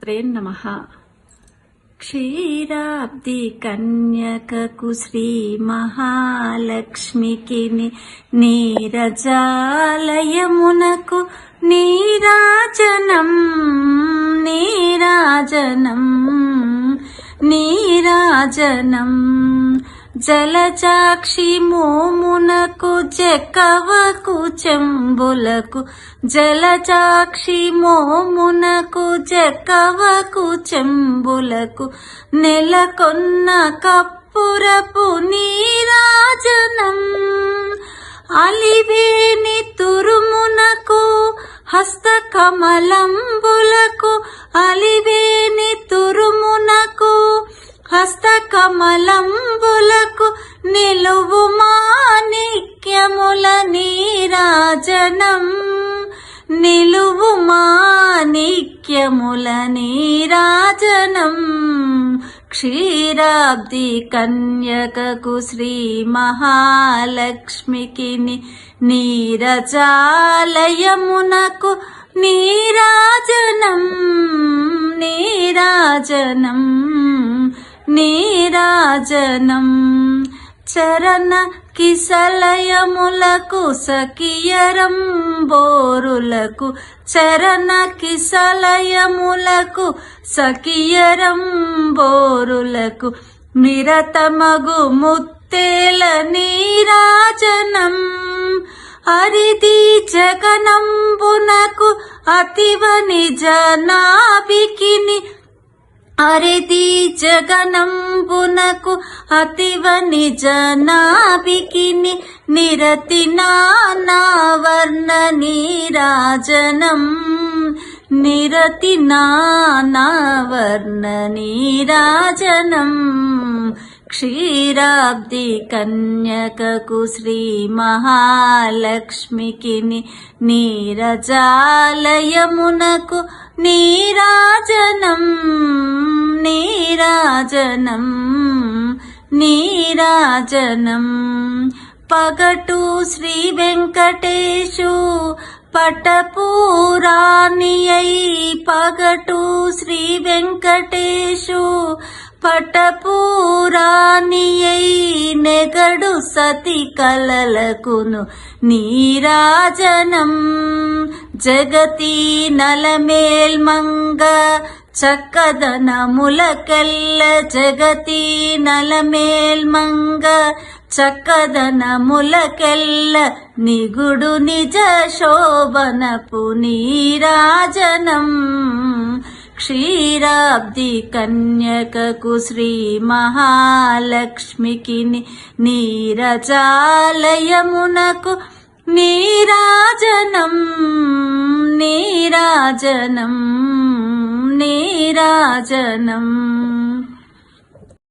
శ్రీమాత్రే నమః. క్షీరాబ్ది కన్యకకు శ్రీ మహాలక్ష్మికి నీరజాలయమునకు నీరాజనం నీరాజనం నీరాజనం. జలజాక్షి మోమునకు జకవకు చెంబులకు జలజాక్షి మోమునకు జకవకు చెంబులకు నెలకొన్న కప్పురపు నీరాజనం. అలివేని తురుమునకు హస్తకమలంబులకు అలివేని తురుమునకు హస్తకమలంబులకు నిలువు మాణిక్యముల నీరాజనం నిలువు మాణిక్యముల నీరాజనం. క్షీరాబ్ది కన్యకకు శ్రీ మహాలక్ష్మికి నీరజాలయమునకు నీరాజనం నీరాజనం నీరాజనం. చరణ కిసలయములకు సఖియరంబోరులకు చరణ కిసలయములకు సఖియరంబోరులకు నిరతమగు ముత్తేల నీరాజనం. అరిది జగనంబునకు అతివ నిజ నాభికిని అరిది జగనంబునకు అతివ నిజ నాభికిని నిరతి నానావర్ణ నీరాజనం నిరతి నానావర్ణ నీరాజనం. క్షీరాబ్ది కన్యకకు శ్రీ మహాలక్ష్మికి నీరజాలయమునకు నీరాజనం నీరాజనం నీరాజనం. పగటు శ్రీ వెంకటేశు పటపురాణియై పగటు శ్రీ వెంకటేశు పటపురాణియై నెగడు సతి కలలకును నీరాజనం. జగతి నలమేల్మంగ చక్కదనములకెల్ల జగతి నలమేల్మంగ చక్కదనములకెల్ల నిగుడు నిజ శోభనపు నీరాజనం. క్షీరాబ్ది కన్యకకు శ్రీ మహాలక్ష్మికి నీరజాలయమునకు నీరాజనం నీరాజనం నీరాజనం.